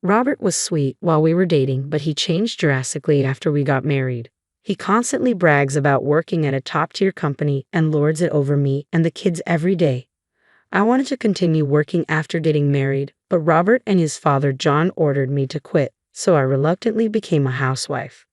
Robert was sweet while we were dating, but he changed drastically after we got married. He constantly brags about working at a top-tier company and lords it over me and the kids every day. I wanted to continue working after getting married, but Robert and his father John ordered me to quit, so I reluctantly became a housewife.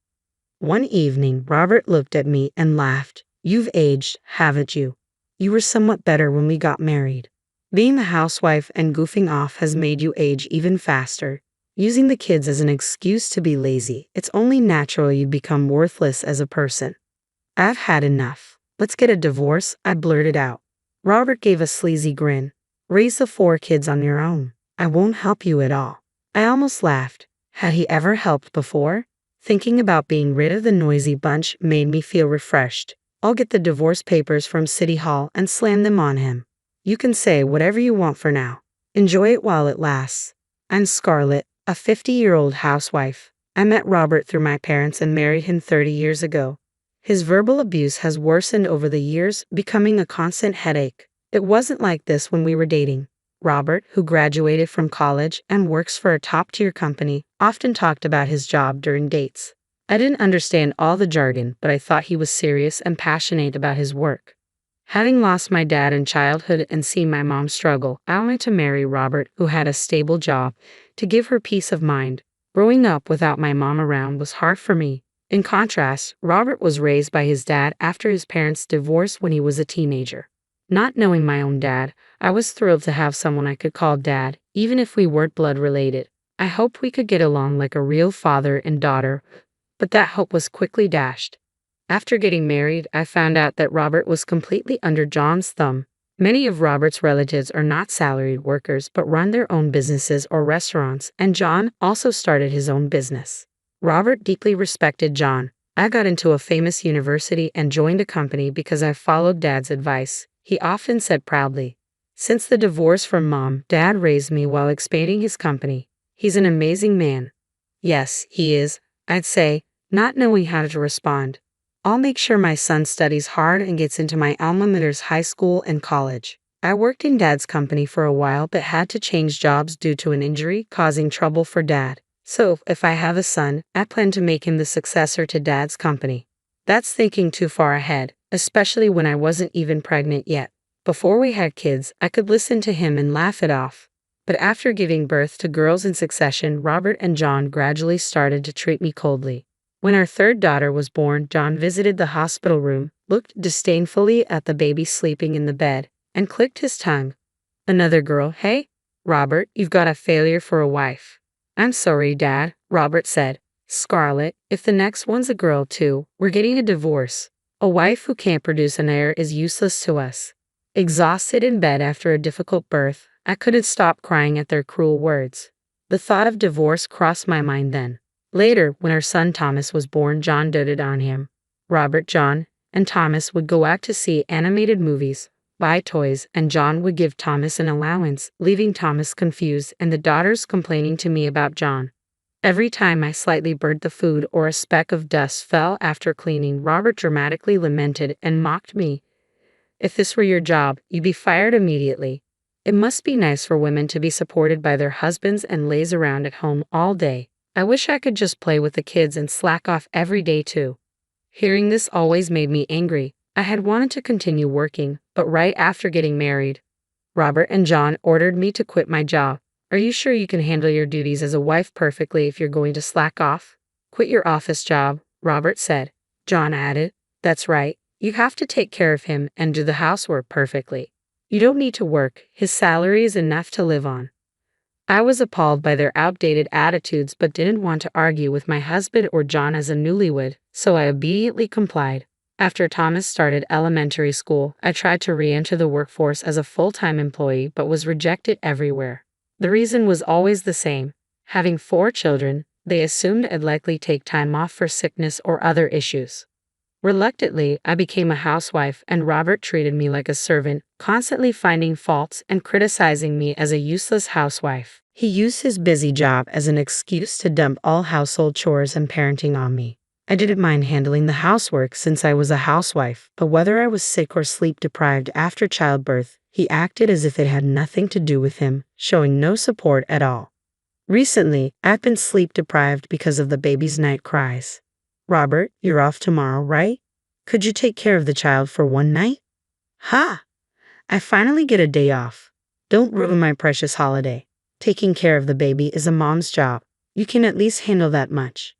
One evening, Robert looked at me and laughed. "You've aged, haven't you? You were somewhat better when we got married. Being the housewife and goofing off has made you age even faster. Using the kids as an excuse to be lazy, it's only natural you become worthless as a person. I've had enough. Let's get a divorce," I blurted out. Robert gave a sleazy grin. "Raise the 4 kids on your own. I won't help you at all." I almost laughed. Had he ever helped before? Thinking about being rid of the noisy bunch made me feel refreshed. I'll get the divorce papers from City Hall and slam them on him. "You can say whatever you want for now. Enjoy it while it lasts." I'm Scarlett, a 50-year-old housewife. I met Robert through my parents and married him 30 years ago. His verbal abuse has worsened over the years, becoming a constant headache. It wasn't like this when we were dating. Robert, who graduated from college and works for a top-tier company, often talked about his job during dates. I didn't understand all the jargon, but I thought he was serious and passionate about his work. Having lost my dad in childhood and seen my mom struggle, I wanted to marry Robert, who had a stable job, to give her peace of mind. Growing up without my mom around was hard for me. In contrast, Robert was raised by his dad after his parents divorced when he was a teenager. Not knowing my own dad, I was thrilled to have someone I could call dad, even if we weren't blood related. I hoped we could get along like a real father and daughter, but that hope was quickly dashed. After getting married, I found out that Robert was completely under John's thumb. Many of Robert's relatives are not salaried workers but run their own businesses or restaurants, and John also started his own business. Robert deeply respected John. I got into a famous university and joined a company because I followed Dad's advice. He often said proudly, "Since the divorce from Mom, Dad raised me while expanding his company. He's an amazing man." "Yes, he is," I'd say, not knowing how to respond. "I'll make sure my son studies hard and gets into my alma mater's high school and college." I worked in Dad's company for a while but had to change jobs due to an injury, causing trouble for Dad. So, if I have a son, I plan to make him the successor to Dad's company. That's thinking too far ahead, especially when I wasn't even pregnant yet. Before we had kids, I could listen to him and laugh it off. But after giving birth to girls in succession, Robert and John gradually started to treat me coldly. When our 3rd daughter was born, John visited the hospital room, looked disdainfully at the baby sleeping in the bed, and clicked his tongue. "Another girl, hey? Robert, you've got a failure for a wife." "I'm sorry, Dad," Robert said. "Scarlett, if the next one's a girl too, we're getting a divorce. A wife who can't produce an heir is useless to us." Exhausted in bed after a difficult birth, I couldn't stop crying at their cruel words. The thought of divorce crossed my mind then. Later, when our son Thomas was born, John doted on him. Robert, John, and Thomas would go out to see animated movies, buy toys, and John would give Thomas an allowance, leaving Thomas confused and the daughters complaining to me about John. Every time I slightly burnt the food or a speck of dust fell after cleaning, Robert dramatically lamented and mocked me. "If this were your job, you'd be fired immediately." It must be nice for women to be supported by their husbands and laze around at home all day. I wish I could just play with the kids and slack off every day too. Hearing this always made me angry. I had wanted to continue working, but right after getting married, Robert and John ordered me to quit my job. "Are you sure you can handle your duties as a wife perfectly if you're going to slack off?" "Quit your office job," Robert said. John added, "That's right. You have to take care of him and do the housework perfectly. You don't need to work. His salary is enough to live on." I was appalled by their outdated attitudes but didn't want to argue with my husband or John as a newlywed, so I obediently complied. After Thomas started elementary school, I tried to re-enter the workforce as a full-time employee but was rejected everywhere. The reason was always the same. Having 4 children, they assumed I'd likely take time off for sickness or other issues. Reluctantly, I became a housewife and Robert treated me like a servant, constantly finding faults and criticizing me as a useless housewife. He used his busy job as an excuse to dump all household chores and parenting on me. I didn't mind handling the housework since I was a housewife, but whether I was sick or sleep-deprived after childbirth, he acted as if it had nothing to do with him, showing no support at all. Recently, I've been sleep deprived because of the baby's night cries. Robert, you're off tomorrow, right? Could you take care of the child for one night? Ha! I finally get a day off. Don't ruin my precious holiday. Taking care of the baby is a mom's job. You can at least handle that much.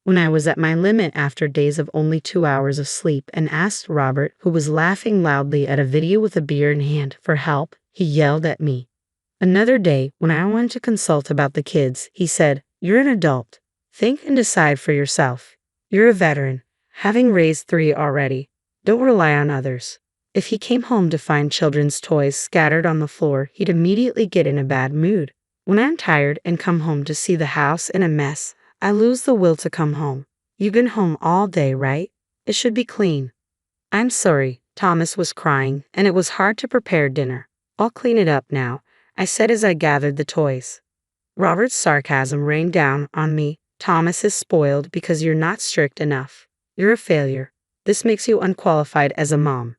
When I was at my limit after days of only 2 hours of sleep and asked Robert, who was laughing loudly at a video with a beer in hand, for help, he yelled at me. Another day, when I wanted to consult about the kids, he said, "You're an adult. Think and decide for yourself. You're a veteran, having raised 3 already. Don't rely on others." If he came home to find children's toys scattered on the floor, he'd immediately get in a bad mood. When I'm tired and come home to see the house in a mess, I lose the will to come home. You've been home all day, right? It should be clean. I'm sorry, Thomas was crying, and it was hard to prepare dinner. I'll clean it up now, I said as I gathered the toys. Robert's sarcasm rained down on me. Thomas is spoiled because you're not strict enough. You're a failure. This makes you unqualified as a mom.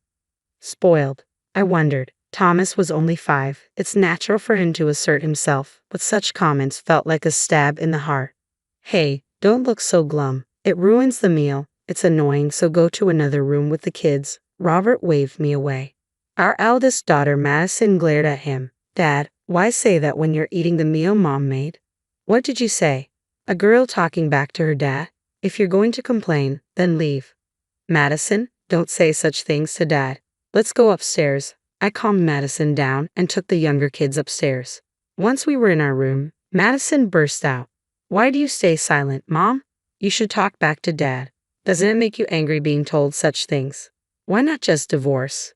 Spoiled. I wondered. Thomas was only 5. It's natural for him to assert himself, but such comments felt like a stab in the heart. Hey, don't look so glum. It ruins the meal. It's annoying, so go to another room with the kids. Robert waved me away. Our eldest daughter, Madison, glared at him. Dad, why say that when you're eating the meal Mom made? What did you say? A girl talking back to her dad? If you're going to complain, then leave. Madison, don't say such things to Dad. Let's go upstairs. I calmed Madison down and took the younger kids upstairs. Once we were in our room, Madison burst out. Why do you stay silent, Mom? You should talk back to Dad. Doesn't it make you angry being told such things? Why not just divorce?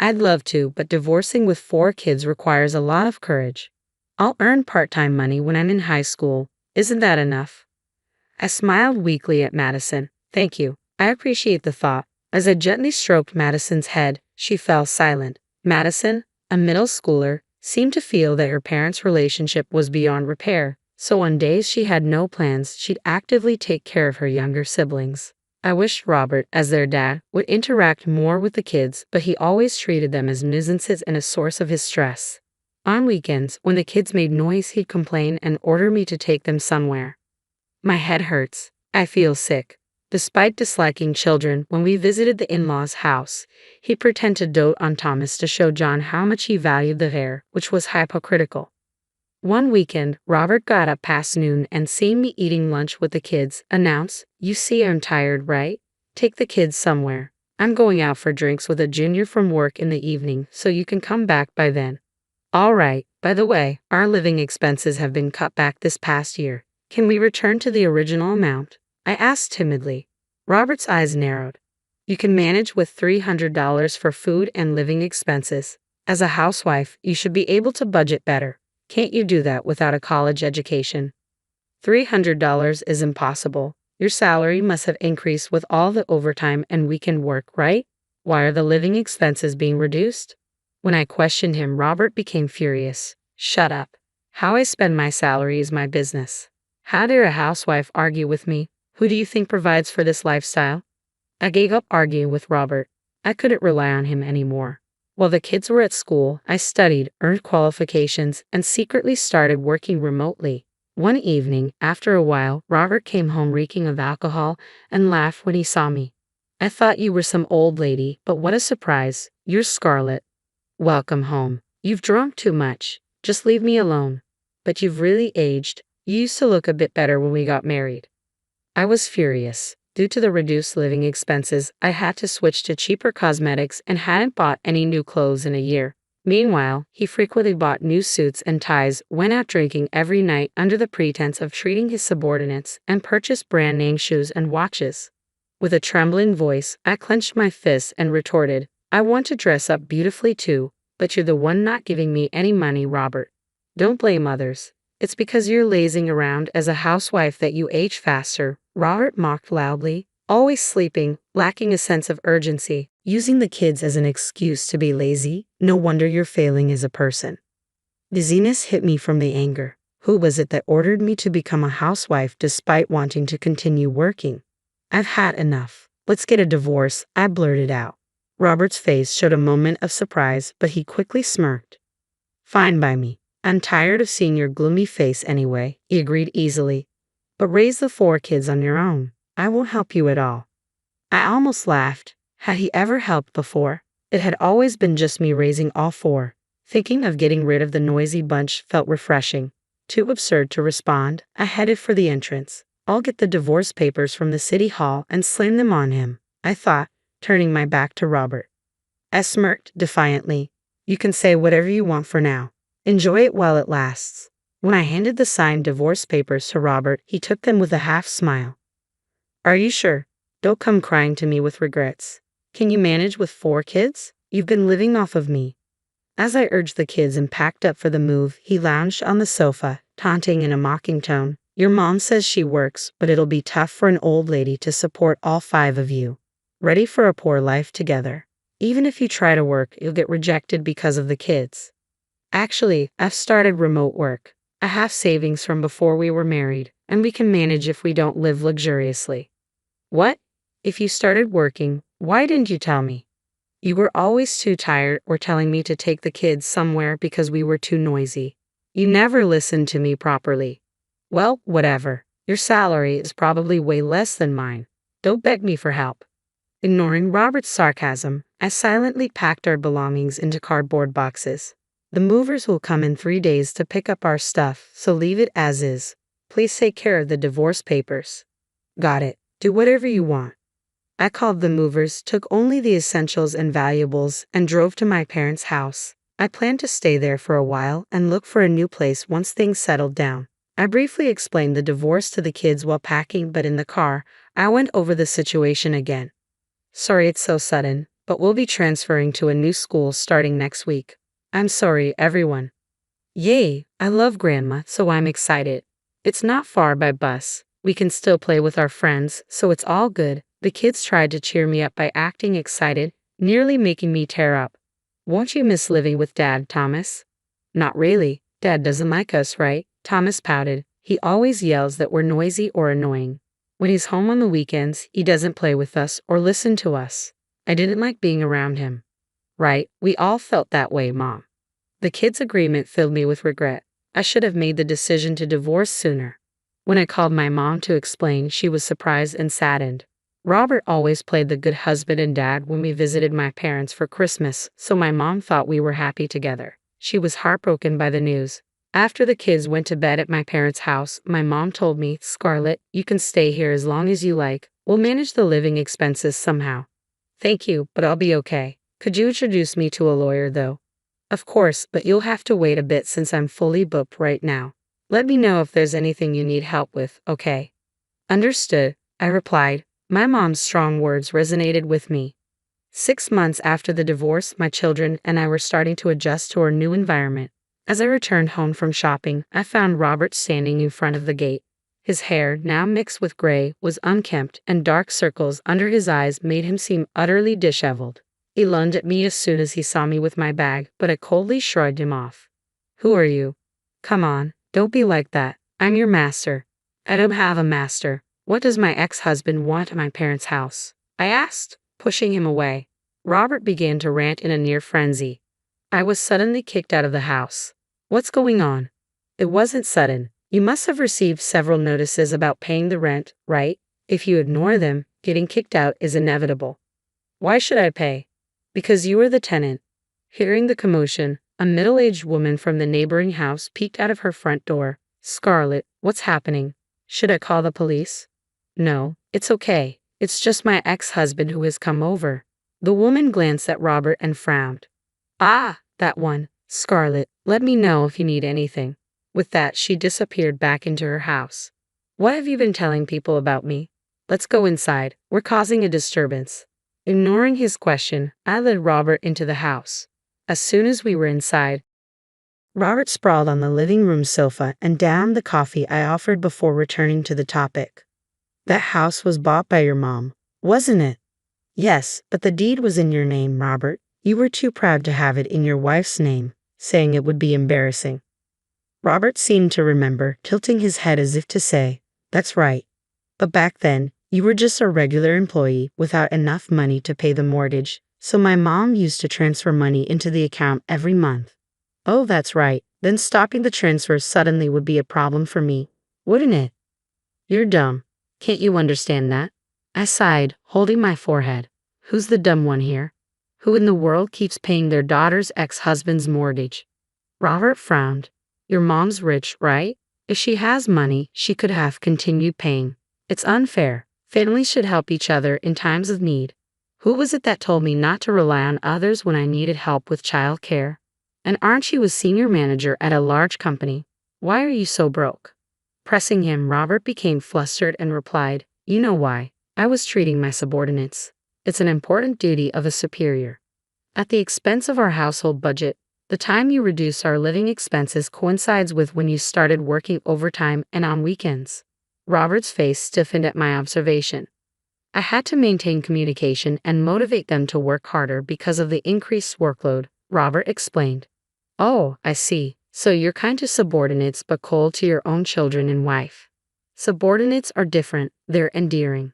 I'd love to, but divorcing with 4 kids requires a lot of courage. I'll earn part-time money when I'm in high school. Isn't that enough? I smiled weakly at Madison. Thank you. I appreciate the thought. As I gently stroked Madison's head, she fell silent. Madison, a middle schooler, seemed to feel that her parents' relationship was beyond repair, so on days she had no plans, she'd actively take care of her younger siblings. I wished Robert, as their dad, would interact more with the kids, but he always treated them as nuisances and a source of his stress. On weekends, when the kids made noise, he'd complain and order me to take them somewhere. My head hurts. I feel sick. Despite disliking children, when we visited the in-laws' house, he pretended to dote on Thomas to show John how much he valued the pair, which was hypocritical. One weekend, Robert got up past noon and, seeing me eating lunch with the kids, announced, "You see I'm tired, right? Take the kids somewhere. I'm going out for drinks with a junior from work in the evening, so you can come back by then." All right, by the way, our living expenses have been cut back this past year. Can we return to the original amount? I asked timidly. Robert's eyes narrowed. You can manage with $300 for food and living expenses. As a housewife, you should be able to budget better. Can't you do that without a college education? $300 is impossible. Your salary must have increased with all the overtime and weekend work, right? Why are the living expenses being reduced? When I questioned him, Robert became furious. Shut up. How I spend my salary is my business. How dare a housewife argue with me? Who do you think provides for this lifestyle? I gave up arguing with Robert. I couldn't rely on him anymore. While the kids were at school, I studied, earned qualifications, and secretly started working remotely. One evening, after a while, Robert came home reeking of alcohol and laughed when he saw me. I thought you were some old lady, but what a surprise. You're Scarlett. Welcome home. You've drunk too much. Just leave me alone. But you've really aged. You used to look a bit better when we got married. I was furious. Due to the reduced living expenses, I had to switch to cheaper cosmetics and hadn't bought any new clothes in a year. Meanwhile, he frequently bought new suits and ties, went out drinking every night under the pretense of treating his subordinates, and purchased brand-name shoes and watches. With a trembling voice, I clenched my fists and retorted, I want to dress up beautifully too, but you're the one not giving me any money, Robert. Don't blame others. It's because you're lazing around as a housewife that you age faster, Robert mocked loudly, always sleeping, lacking a sense of urgency, using the kids as an excuse to be lazy. No wonder you're failing as a person. Dizziness hit me from the anger. Who was it that ordered me to become a housewife despite wanting to continue working? I've had enough. Let's get a divorce, I blurted out. Robert's face showed a moment of surprise, but he quickly smirked. Fine by me. I'm tired of seeing your gloomy face anyway, he agreed easily. But raise the 4 kids on your own. I won't help you at all. I almost laughed. Had he ever helped before? It had always been just me raising all 4. Thinking of getting rid of the noisy bunch felt refreshing. Too absurd to respond, I headed for the entrance. I'll get the divorce papers from the city hall and slam them on him, I thought, turning my back to Robert. I smirked defiantly. You can say whatever you want for now. Enjoy it while it lasts. When I handed the signed divorce papers to Robert, he took them with a half smile. Are you sure? Don't come crying to me with regrets. Can you manage with 4 kids? You've been living off of me. As I urged the kids and packed up for the move, he lounged on the sofa, taunting in a mocking tone. Your mom says she works, but it'll be tough for an old lady to support all 5 of you. Ready for a poor life together. Even if you try to work, you'll get rejected because of the kids. Actually, I've started remote work. I have savings from before we were married, and we can manage if we don't live luxuriously. What? If you started working, why didn't you tell me? You were always too tired or telling me to take the kids somewhere because we were too noisy. You never listened to me properly. Well, whatever. Your salary is probably way less than mine. Don't beg me for help. Ignoring Robert's sarcasm, I silently packed our belongings into cardboard boxes. The movers will come in 3 days to pick up our stuff, so leave it as is. Please take care of the divorce papers. Got it. Do whatever you want. I called the movers, took only the essentials and valuables, and drove to my parents' house. I planned to stay there for a while and look for a new place once things settled down. I briefly explained the divorce to the kids while packing, but in the car, I went over the situation again. Sorry it's so sudden, but we'll be transferring to a new school starting next week. I'm sorry, everyone. Yay, I love Grandma, so I'm excited. It's not far by bus. We can still play with our friends, so it's all good. The kids tried to cheer me up by acting excited, nearly making me tear up. Won't you miss living with Dad, Thomas? Not really. Dad doesn't like us, right? Thomas pouted. He always yells that we're noisy or annoying. When he's home on the weekends, he doesn't play with us or listen to us. I didn't like being around him. Right, we all felt that way, Mom. The kids' agreement filled me with regret. I should have made the decision to divorce sooner. When I called my mom to explain, she was surprised and saddened. Robert always played the good husband and dad when we visited my parents for Christmas, so my mom thought we were happy together. She was heartbroken by the news. After the kids went to bed at my parents' house, my mom told me, Scarlett, you can stay here as long as you like. We'll manage the living expenses somehow. Thank you, but I'll be okay. Could you introduce me to a lawyer, though? Of course, but you'll have to wait a bit since I'm fully booked right now. Let me know if there's anything you need help with, okay? Understood, I replied. My mom's strong words resonated with me. 6 months after the divorce, my children and I were starting to adjust to our new environment. As I returned home from shopping, I found Robert standing in front of the gate. His hair, now mixed with gray, was unkempt, and dark circles under his eyes made him seem utterly disheveled. He lunged at me as soon as he saw me with my bag, but I coldly shrugged him off. Who are you? Come on, don't be like that. I'm your master. I don't have a master. What does my ex-husband want at my parents' house? I asked, pushing him away. Robert began to rant in a near frenzy. I was suddenly kicked out of the house. What's going on? It wasn't sudden. You must have received several notices about paying the rent, right? If you ignore them, getting kicked out is inevitable. Why should I pay? Because you are the tenant. Hearing the commotion, a middle-aged woman from the neighboring house peeked out of her front door. Scarlett, what's happening? Should I call the police? No, it's okay. It's just my ex-husband who has come over. The woman glanced at Robert and frowned. Ah, that one. Scarlett, let me know if you need anything. With that, she disappeared back into her house. What have you been telling people about me? Let's go inside. We're causing a disturbance. Ignoring his question, I led Robert into the house. As soon as we were inside, Robert sprawled on the living room sofa and downed the coffee I offered before returning to the topic. That house was bought by your mom, wasn't it? Yes, but the deed was in your name, Robert. You were too proud to have it in your wife's name, saying it would be embarrassing. Robert seemed to remember, tilting his head as if to say, that's right. But back then, you were just a regular employee without enough money to pay the mortgage, so my mom used to transfer money into the account every month. Oh, that's right. Then stopping the transfers suddenly would be a problem for me, wouldn't it? You're dumb. Can't you understand that? I sighed, holding my forehead. Who's the dumb one here? Who in the world keeps paying their daughter's ex-husband's mortgage? Robert frowned. Your mom's rich, right? If she has money, she could have continued paying. It's unfair. Families should help each other in times of need. Who was it that told me not to rely on others when I needed help with child care? And aren't you a senior manager at a large company? Why are you so broke? Pressing him, Robert became flustered and replied, You know why. I was treating my subordinates. It's an important duty of a superior. At the expense of our household budget, the time you reduce our living expenses coincides with when you started working overtime and on weekends. Robert's face stiffened at my observation. I had to maintain communication and motivate them to work harder because of the increased workload, Robert explained. Oh, I see. So you're kind to subordinates but cold to your own children and wife. Subordinates are different, they're endearing.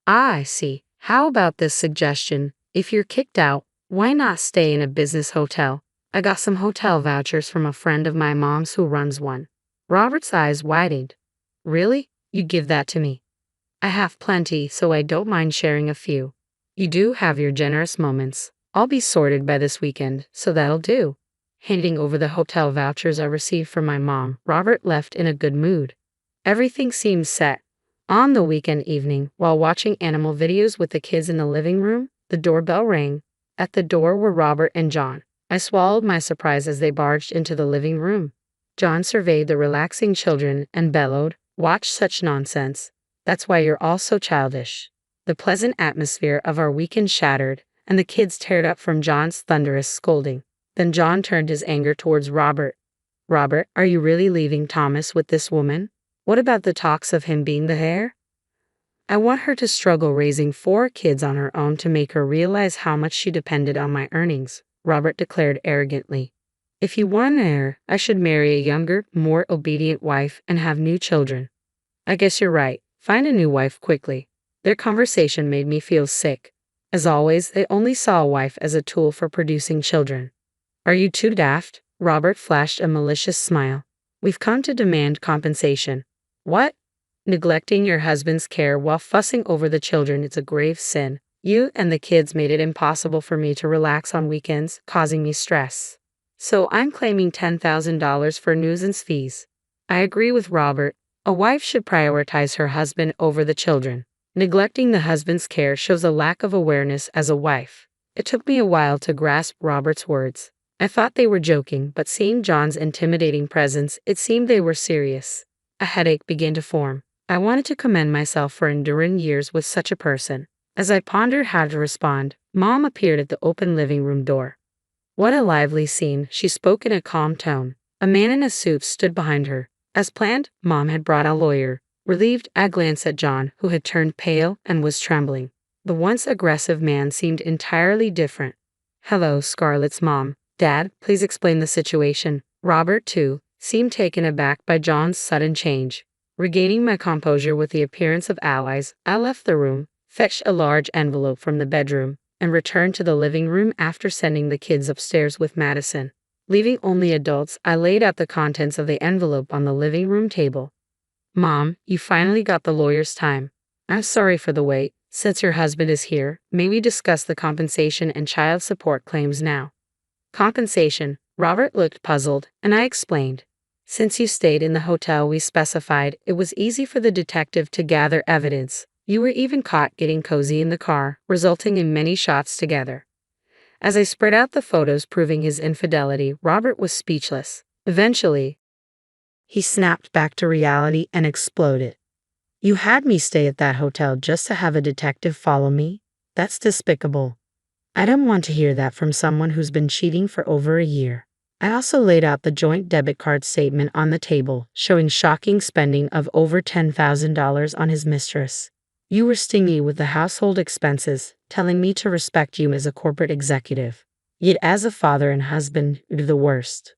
Ah, I see. How about this suggestion? If you're kicked out, why not stay in a business hotel? I got some hotel vouchers from a friend of my mom's who runs one. Robert's eyes widened. Really? You give that to me? I have plenty, so I don't mind sharing a few. You do have your generous moments. I'll be sorted by this weekend, so that'll do. Handing over the hotel vouchers I received from my mom, Robert left in a good mood. Everything seemed set. On the weekend evening, while watching animal videos with the kids in the living room, the doorbell rang. At the door were Robert and John. I swallowed my surprise as they barged into the living room. John surveyed the relaxing children and bellowed, Watch such nonsense. That's why you're all so childish. The pleasant atmosphere of our weekend shattered, and the kids teared up from John's thunderous scolding. Then John turned his anger towards Robert. Robert, are you really leaving Thomas with this woman? What about the talks of him being the heir? I want her to struggle raising 4 kids on her own to make her realize how much she depended on my earnings, Robert declared arrogantly. If you want an heir, I should marry a younger, more obedient wife and have new children. I guess you're right. Find a new wife quickly. Their conversation made me feel sick. As always, they only saw a wife as a tool for producing children. Are you too daft? Robert flashed a malicious smile. We've come to demand compensation. What? Neglecting your husband's care while fussing over the children is a grave sin. You and the kids made it impossible for me to relax on weekends, causing me stress. So I'm claiming $10,000 for nuisance fees. I agree with Robert. A wife should prioritize her husband over the children. Neglecting the husband's care shows a lack of awareness as a wife. It took me a while to grasp Robert's words. I thought they were joking, but seeing John's intimidating presence, it seemed they were serious. A headache began to form. I wanted to commend myself for enduring years with such a person. As I pondered how to respond, Mom appeared at the open living room door. What a lively scene, she spoke in a calm tone. A man in a suit stood behind her. As planned, Mom had brought a lawyer. Relieved, I glanced at John, who had turned pale and was trembling. The once aggressive man seemed entirely different. Hello, Scarlett's mom. Dad, please explain the situation. Robert, too, seemed taken aback by John's sudden change. Regaining my composure with the appearance of allies, I left the room, fetched a large envelope from the bedroom, and returned to the living room after sending the kids upstairs with Madison. Leaving only adults, I laid out the contents of the envelope on the living room table. Mom, you finally got the lawyer's time. I'm sorry for the wait. Since your husband is here, may we discuss the compensation and child support claims now? Compensation. Robert looked puzzled, and I explained. Since you stayed in the hotel we specified, it was easy for the detective to gather evidence. You were even caught getting cozy in the car, resulting in many shots together. As I spread out the photos proving his infidelity, Robert was speechless. Eventually, he snapped back to reality and exploded. You had me stay at that hotel just to have a detective follow me? That's despicable. I don't want to hear that from someone who's been cheating for over a year. I also laid out the joint debit card statement on the table, showing shocking spending of over $10,000 on his mistress. You were stingy with the household expenses, telling me to respect you as a corporate executive. Yet as a father and husband, you're the worst.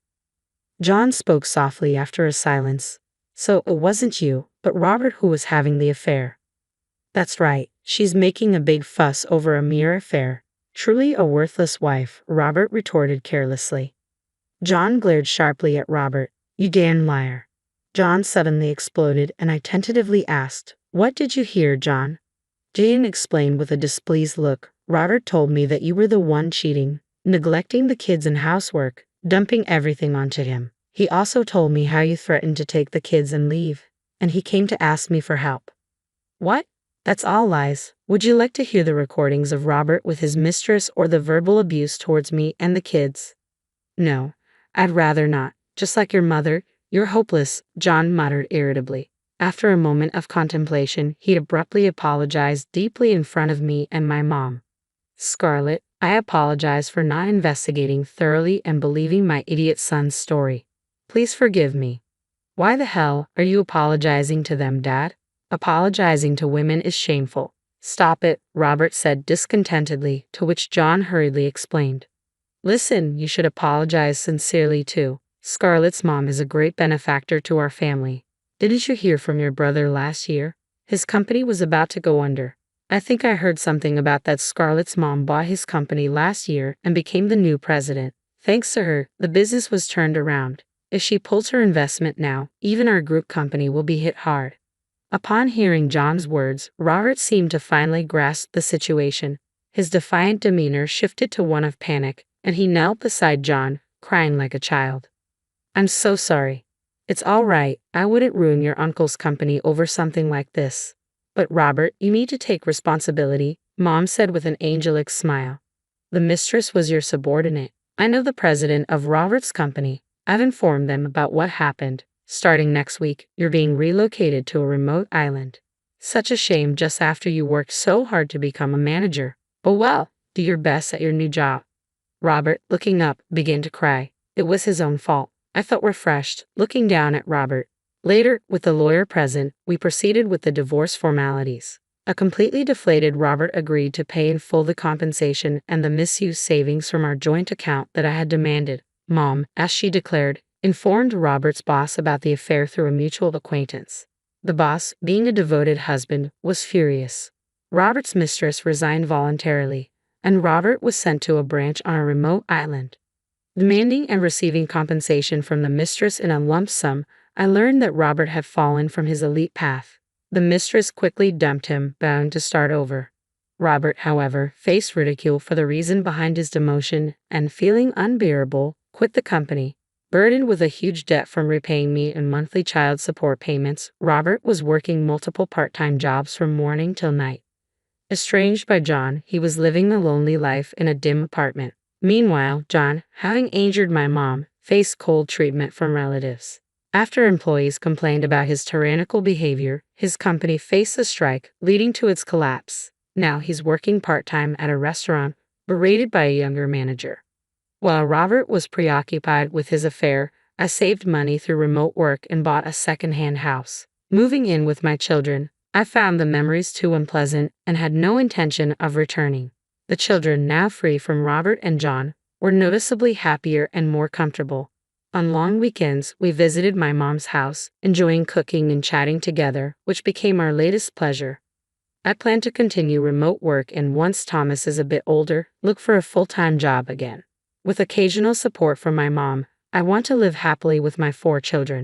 John spoke softly after a silence. So it wasn't you, but Robert who was having the affair. That's right, she's making a big fuss over a mere affair. Truly a worthless wife, Robert retorted carelessly. John glared sharply at Robert. You damn liar. John suddenly exploded, and I tentatively asked, What did you hear, John? Jane explained with a displeased look. Robert told me that you were the one cheating, neglecting the kids and housework, dumping everything onto him. He also told me how you threatened to take the kids and leave, and he came to ask me for help. What? That's all lies. Would you like to hear the recordings of Robert with his mistress or the verbal abuse towards me and the kids? No, I'd rather not. Just like your mother, you're hopeless, John muttered irritably. After a moment of contemplation, he abruptly apologized deeply in front of me and my mom. Scarlett, I apologize for not investigating thoroughly and believing my idiot son's story. Please forgive me. Why the hell are you apologizing to them, Dad? Apologizing to women is shameful. Stop it, Robert said discontentedly, to which John hurriedly explained. Listen, you should apologize sincerely too. Scarlett's mom is a great benefactor to our family. Didn't you hear from your brother last year? His company was about to go under. I think I heard something about that. Scarlett's mom bought his company last year and became the new president. Thanks to her, the business was turned around. If she pulls her investment now, even our group company will be hit hard. Upon hearing John's words, Robert seemed to finally grasp the situation. His defiant demeanor shifted to one of panic, and he knelt beside John, crying like a child. I'm so sorry. It's all right, I wouldn't ruin your uncle's company over something like this. But Robert, you need to take responsibility, Mom said with an angelic smile. The mistress was your subordinate. I know the president of Robert's company. I've informed them about what happened. Starting next week, you're being relocated to a remote island. Such a shame just after you worked so hard to become a manager. But well, do your best at your new job. Robert, looking up, began to cry. It was his own fault. I felt refreshed, looking down at Robert. Later, with the lawyer present, we proceeded with the divorce formalities. A completely deflated Robert agreed to pay in full the compensation and the misuse savings from our joint account that I had demanded. Mom, as she declared, informed Robert's boss about the affair through a mutual acquaintance. The boss, being a devoted husband, was furious. Robert's mistress resigned voluntarily, and Robert was sent to a branch on a remote island. Demanding and receiving compensation from the mistress in a lump sum, I learned that Robert had fallen from his elite path. The mistress quickly dumped him, bound to start over. Robert, however, faced ridicule for the reason behind his demotion and, feeling unbearable, quit the company. Burdened with a huge debt from repaying me in monthly child support payments, Robert was working multiple part-time jobs from morning till night. Estranged by John, he was living a lonely life in a dim apartment. Meanwhile, John, having injured my mom, faced cold treatment from relatives. After employees complained about his tyrannical behavior, his company faced a strike, leading to its collapse. Now he's working part-time at a restaurant, berated by a younger manager. While Robert was preoccupied with his affair, I saved money through remote work and bought a second-hand house. Moving in with my children, I found the memories too unpleasant and had no intention of returning. The children, now free from Robert and John, were noticeably happier and more comfortable. On long weekends, we visited my mom's house, enjoying cooking and chatting together, which became our latest pleasure. I plan to continue remote work and once Thomas is a bit older, look for a full-time job again. With occasional support from my mom, I want to live happily with my 4 children.